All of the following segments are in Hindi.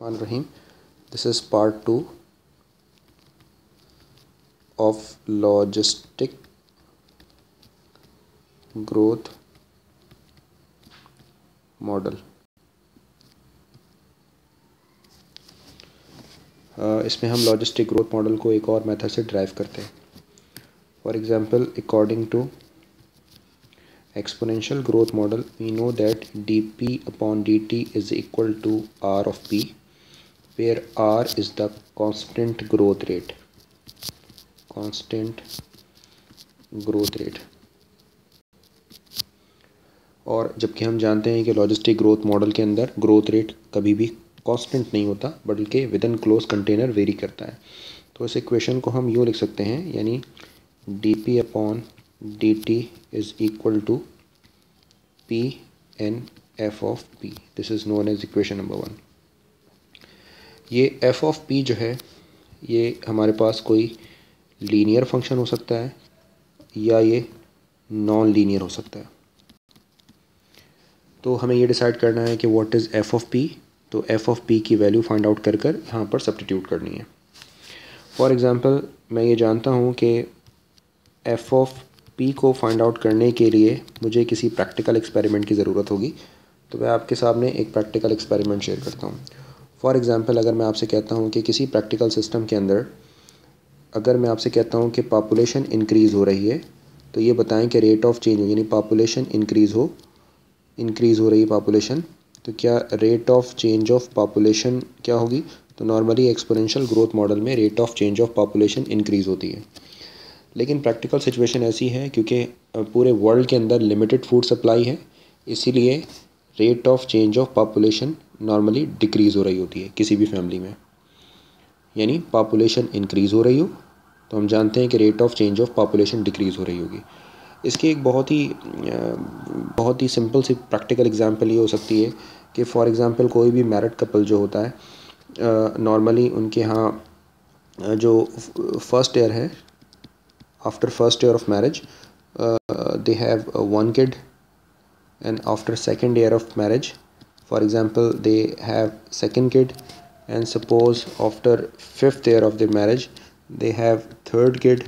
Rahim. This is part 2 of logistic growth model. इसमें हम लॉजिस्टिक ग्रोथ मॉडल को एक और मेथड से ड्राइव करते हैं. For example, according to exponential growth model, we know that dp upon dt is equal to r of p, where r is the constant growth rate. और जबकि हम जानते हैं कि लॉजिस्टिक ग्रोथ मॉडल के अंदर ग्रोथ रेट कभी भी कांस्टेंट नहीं होता, बल्कि with in close container very करता है. तो इस इक्वेशन को हम यूँ लिख सकते हैं, यानी dp upon dt is equal to p n f of p. This is known as equation number 1. ये f of p जो है, ये हमारे पास कोई लीनियर फंक्शन हो सकता है या ये नॉन लीनियर हो सकता है. तो हमें ये डिसाइड करना है कि what is f of p. तो f of p की वैल्यू फाइंड आउट कर यहाँ पर सब्स्टिट्यूट करनी है. फॉर एग्ज़ाम्पल, मैं ये जानता हूँ कि f of p को फाइंड आउट करने के लिए मुझे किसी प्रैक्टिकल एक्सपेरिमेंट की ज़रूरत होगी. तो मैं आपके सामने एक प्रैक्टिकल एक्सपेरिमेंट शेयर करता हूँ. फॉर एग्ज़ाम्पल, अगर मैं आपसे कहता हूँ कि किसी प्रैक्टिकल सिस्टम के अंदर अगर मैं आपसे कहता हूँ कि पॉपुलेशन इंक्रीज़ हो रही है, तो ये बताएं कि रेट ऑफ चेंज, यानी पॉपुलेशन इंक्रीज़ हो रही है पॉपुलेशन, तो क्या rate of change of population क्या होगी. तो नॉर्मली एक्सपोनेंशियल ग्रोथ मॉडल में rate of change of population increase होती है. लेकिन प्रैक्टिकल सिचुएशन ऐसी है क्योंकि पूरे वर्ल्ड के अंदर लिमिटेड फूड सप्लाई है, इसीलिए rate of change of population normally decrease हो रही होती है किसी भी फैमिली में. यानी पॉपुलेशन इंक्रीज़ हो रही हो तो हम जानते हैं कि rate of change of population decrease हो रही होगी. इसकी एक बहुत ही सिंपल सी प्रैक्टिकल एग्जांपल ये हो सकती है कि फॉर एग्जांपल कोई भी मैरिड कपल जो होता है, नॉर्मली उनके यहाँ जो फर्स्ट ईयर है, after first year of marriage they have one kid, and after second year of marriage, for example, they have second kid, and suppose after fifth year of their marriage they have third kid,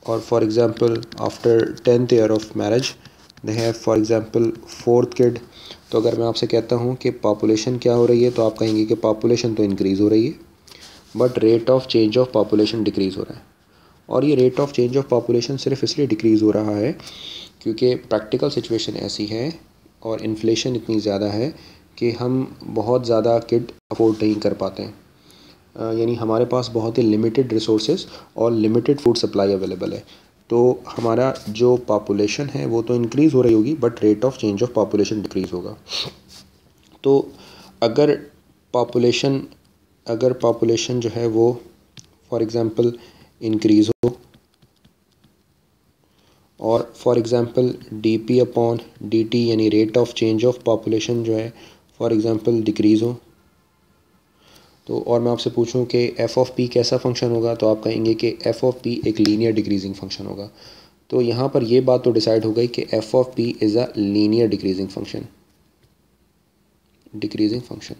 or for example after 10th year of marriage they have for example fourth kid. तो अगर मैं आपसे कहता हूँ कि पॉपुलेशन क्या हो रही है, तो आप कहेंगे कि पॉपुलेशन तो इंक्रीज़ हो रही है, but rate of change of population decrease हो रहा है. और ये rate of change of population सिर्फ इसलिए डिक्रीज़ हो रहा है क्योंकि प्रैक्टिकल सिचुएशन ऐसी है और इन्फ्लेशन इतनी ज़्यादा है कि हम बहुत ज़्यादा किड अफोर्ड नहीं कर पाते हैं. यानी हमारे पास बहुत ही लिमिटेड रिसोर्सेज और लिमिटेड फूड सप्लाई अवेलेबल है. तो हमारा जो पॉपुलेशन है वो तो इंक्रीज़ हो रही होगी, but rate of change of population decrease होगा. तो अगर पॉपुलेशन जो है वो फॉर एग्ज़ाम्पल इंक्रीज़ हो, और for example dp upon dt यानी rate of change of population जो है फॉर एग्ज़ाम्पल डिक्रीज़ हो, तो और मैं आपसे पूछूं कि f ऑफ p कैसा फंक्शन होगा, तो आप कहेंगे कि f ऑफ p एक लीनियर डिक्रीजिंग फंक्शन होगा. तो यहाँ पर ये बात तो डिसाइड हो गई कि f of p is a linear decreasing function.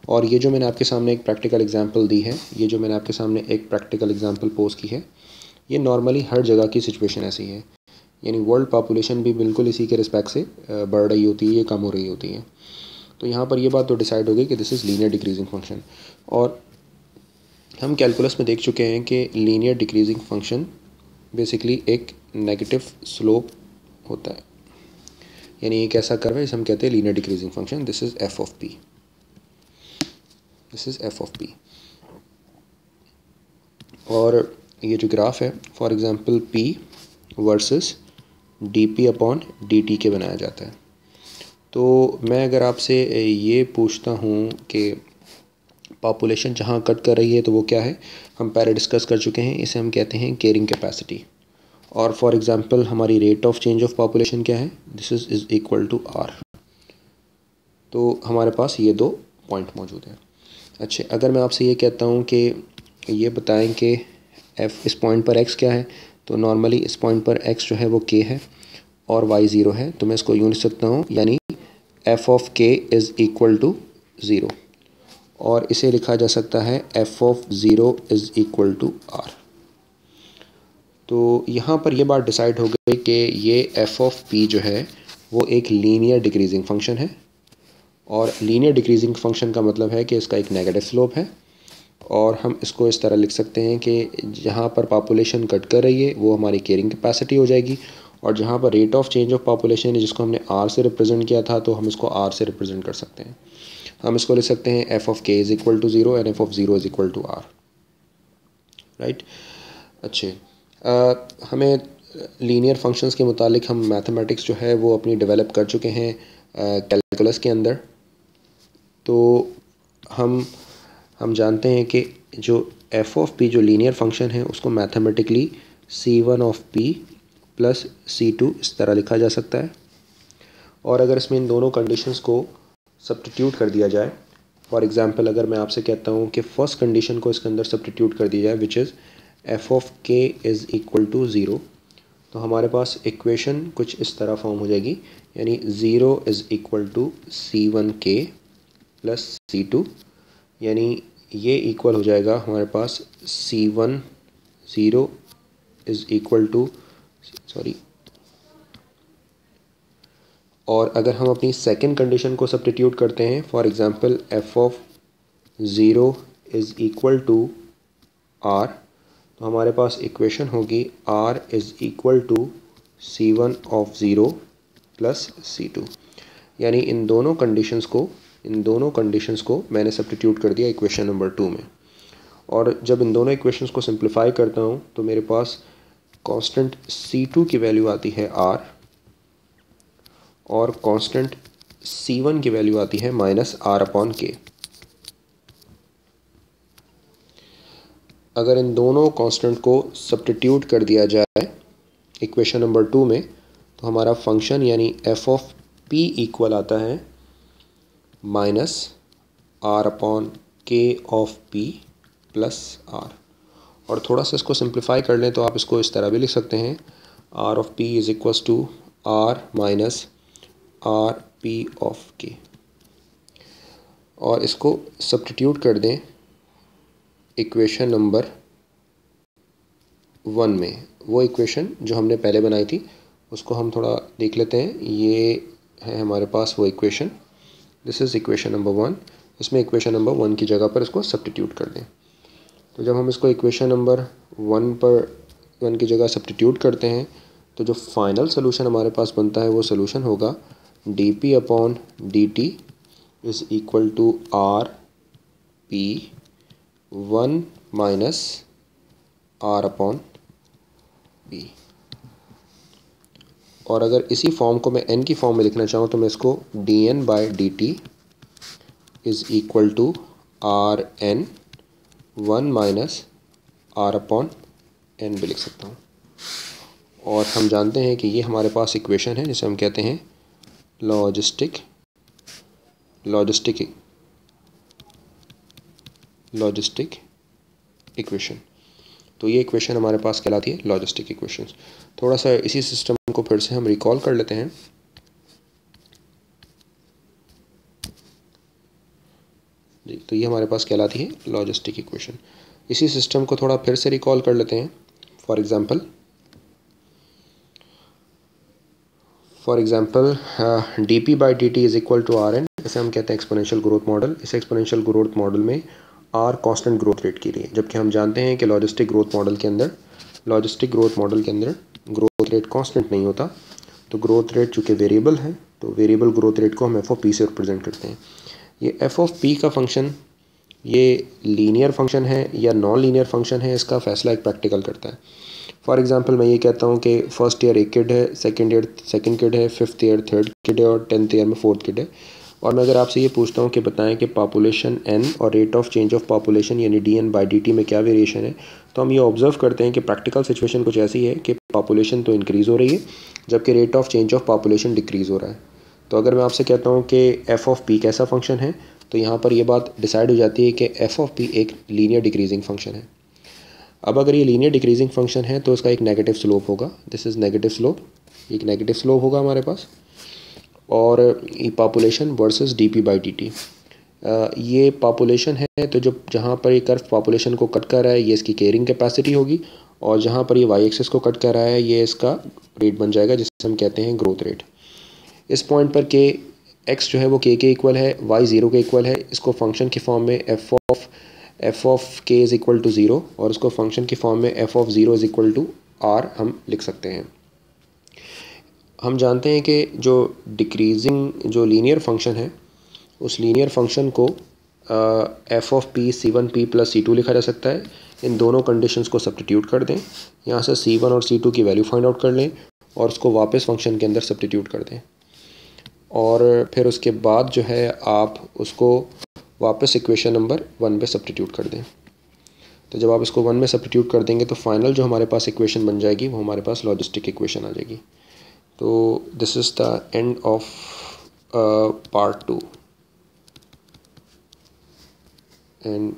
और ये जो मैंने आपके सामने एक प्रैक्टिकल एग्जांपल दी है, ये जो मैंने आपके सामने एक प्रैक्टिकल एग्जांपल पोज की है, ये नॉर्मली हर जगह की सिचुएशन ऐसी है. यानी वर्ल्ड पॉपुलेशन भी बिल्कुल इसी के रिस्पेक्ट से बढ़ रही होती है, ये कम हो रही होती है. तो यहाँ पर ये बात तो डिसाइड हो गई कि this is linear decreasing function. और हम कैलकुलस में देख चुके हैं कि लीनियर डिक्रीजिंग फंक्शन बेसिकली एक नेगेटिव स्लोप होता है. यानी एक ऐसा कर्व है जिसे हम कहते हैं linear decreasing function. This is f of p. और ये जो ग्राफ है for example p versus dp upon dt के बनाया जाता है. तो मैं अगर आपसे ये पूछता हूँ कि पॉपुलेशन जहाँ कट कर रही है तो वो क्या है, हम पहले डिस्कस कर चुके हैं, इसे हम कहते हैं कैरिंग कैपेसिटी. और फॉर एग्ज़ाम्पल हमारी rate of change of population क्या है, this is equal to r. तो हमारे पास ये दो पॉइंट मौजूद हैं. अच्छा, अगर मैं आपसे ये कहता हूँ कि ये बताएं कि f इस पॉइंट पर x क्या है, तो नॉर्मली इस पॉइंट पर x जो है वो k है और y 0 है. तो मैं इसको यूँ लिख सकता हूँ, यानी f of k is equal to 0. और इसे लिखा जा सकता है F of zero is equal to R. तो यहाँ पर यह बात डिसाइड हो गई कि ये एफ ऑफ पी जो है वो एक लीनियर डिक्रीजिंग फंक्शन है, और लीनियर डिक्रीजिंग फंक्शन का मतलब है कि इसका एक नेगेटिव स्लोप है, और हम इसको इस तरह लिख सकते हैं कि जहाँ पर पॉपुलेशन कट कर रही है वो हमारी कैरिंग कैपेसिटी हो जाएगी, और जहाँ पर rate of change of population है जिसको हमने आर से रिप्रेजेंट किया था तो हम इसको आर से रिप्रेजेंट कर सकते हैं। हम इसको लिख सकते हैं F of K is equal to zero and F of zero is equal to R, right. अच्छे, हमें लीनियर फंक्शंस के मुतालिक हम मैथमेटिक्स जो है वो अपनी डेवलप कर चुके हैं कैलकुलस के अंदर। तो हम जानते हैं कि जो एफ ऑफ पी जो लीनियर फंक्शन है उसको mathematically c1 of p plus c2 इस तरह लिखा जा सकता है, और अगर इसमें इन दोनों कंडीशंस को सब्स्टिट्यूट कर दिया जाए, फॉर एग्जांपल अगर मैं आपसे कहता हूँ कि फ़र्स्ट कंडीशन को इसके अंदर सब्स्टिट्यूट कर दिया जाए which is F of K is equal to zero, तो हमारे पास इक्वेशन कुछ इस तरह फॉर्म हो जाएगी, यानी zero is equal to c1 के प्लस c2, यानी ये इक्वल हो जाएगा हमारे पास c1 zero is equal to और अगर हम अपनी सेकंड कंडीशन को सब्स्टिट्यूट करते हैं, for example F of zero is equal to R, तो हमारे पास इक्वेशन होगी R is equal to c1 of zero plus c2, यानी इन दोनों कंडीशंस को मैंने सब्स्टिट्यूट कर दिया इक्वेशन नंबर 2 में, और जब इन दोनों इक्वेशंस को सिंप्लीफाई करता हूँ तो मेरे पास कांस्टेंट c2 की वैल्यू आती है r, और कांस्टेंट c1 की वैल्यू आती है माइनस r अपॉन के। अगर इन दोनों कांस्टेंट को सब्स्टिट्यूट कर दिया जाए इक्वेशन नंबर 2 में, तो हमारा फंक्शन यानी एफ ऑफ पी इक्वल आता है माइनस r अपॉन के ऑफ p प्लस r, और थोड़ा सा इसको सिंप्लीफाई कर लें तो आप इसको इस तरह भी लिख सकते हैं r of p is equals to r minus r p of k, और इसको सब्स्टिट्यूट कर दें इक्वेशन नंबर 1 में। वो इक्वेशन जो हमने पहले बनाई थी उसको हम थोड़ा देख लेते हैं। ये है हमारे पास वो equation, this is equation number 1। इसमें इक्वेशन नंबर 1 की जगह पर इसको सब्स्टिट्यूट कर दें, तो जब हम इसको इक्वेशन नंबर 1 की जगह सब्स्टिट्यूट करते हैं तो जो फाइनल सोल्यूशन हमारे पास बनता है वो सोल्यूशन होगा D P upon D T is equal to R P 1 minus R upon P. और अगर इसी फॉर्म को मैं n की फॉर्म में लिखना चाहूँ तो मैं इसको D N by D T is equal to R N 1 minus R upon N भी लिख सकता हूँ। और हम जानते हैं कि ये हमारे पास इक्वेशन है जिसे हम कहते हैं लॉजिस्टिक इक्वेशन। तो ये इक्वेशन हमारे पास कहलाती है लॉजिस्टिक इक्वेशन। थोड़ा सा इसी सिस्टम को फिर से हम रिकॉल कर लेते हैं। जी, तो ये हमारे पास कहलाती है लॉजिस्टिक इक्वेशन। इसी सिस्टम को थोड़ा फिर से रिकॉल कर लेते हैं। For example D P by D T is equal to R N, इसे हम कहते हैं एक्सपोनेंशियल ग्रोथ मॉडल। इस एक्सपोनेंशियल ग्रोथ मॉडल में आर कांस्टेंट ग्रोथ रेट के लिए, जबकि हम जानते हैं कि लॉजिस्टिक ग्रोथ मॉडल के अंदर ग्रोथ रेट कांस्टेंट नहीं होता। तो ग्रोथ रेट चूँकि वेरिएबल है तो वेरिएबल ग्रोथ रेट को हम एफ ऑफ पी से रिप्रेजेंट करते हैं। ये एफ ऑफ पी का फंक्शन ये लीनियर फंक्शन है या नॉन लीनियर फंक्शन है, इसका फैसला एक प्रैक्टिकल करता है। फॉर एग्जांपल मैं ये कहता हूँ कि फर्स्ट ईयर एक किड है, सेकंड ईयर सेकंड किड है, फिफ्थ ईयर थर्ड किड है और 10th ईयर में फोर्थ किड है, और मैं अगर आपसे ये पूछता हूँ कि बताएं कि पॉपुलेशन n और rate of change of population यानी d N by D t में क्या वेरिएशन है, तो हम ये ऑब्जर्व करते हैं कि प्रैक्टिकल सिचुएशन कुछ ऐसी है कि पॉपुलेशन तो इंक्रीज़ हो रही है जबकि rate of change of population decrease हो रहा है। तो अगर मैं आपसे कहता हूँ कि एफ ऑफ पी कैसा फंक्शन है, तो यहाँ पर यह बात डिसाइड हो जाती है कि एफ ऑफ पी एक लीनियर डिक्रीजिंग फंक्शन है। अब अगर ये लीनियर डिक्रीजिंग फंक्शन है तो इसका एक नेगेटिव स्लोप होगा, दिस इज़ नेगेटिव स्लोप, एक नेगेटिव स्लोप होगा हमारे पास, और population versus D P by D T. ये पॉपुलेशन है, तो जो जहाँ पर ये कर्व पॉपुलेशन को कट कर रहा है ये इसकी कैरिंग कैपेसिटी होगी, और जहाँ पर ये वाई एक्सिस को कट कर रहा है ये इसका रेट बन जाएगा जिसे हम कहते हैं ग्रोथ रेट। इस पॉइंट पर के एक्स जो है वो के इक्वल है, वाई ज़ीरो के इक्वल है। इसको फंक्शन की फॉर्म में F of K is equal to zero, और इसको फंक्शन की फॉर्म में F of zero is equal to R हम लिख सकते हैं। हम जानते हैं कि जो डिक्रीजिंग जो लीनियर फंक्शन है उस लीनियर फंक्शन को F of P C1P plus C2 लिखा जा सकता है। इन दोनों कंडीशंस को सब्स्टिट्यूट कर दें, यहाँ से C1 और C2 की वैल्यू फाइंड आउट कर लें और उसको वापस फंक्शन के अंदर सब्स्टिट्यूट कर दें, और फिर उसके बाद जो है आप उसको वापस इक्वेशन नंबर 1 पे सब्स्टिट्यूट कर दें। तो जब आप इसको 1 में सब्स्टिट्यूट कर देंगे तो फाइनल जो हमारे पास इक्वेशन बन जाएगी वो हमारे पास लॉजिस्टिक इक्वेशन आ जाएगी। तो this is the end of part 2 and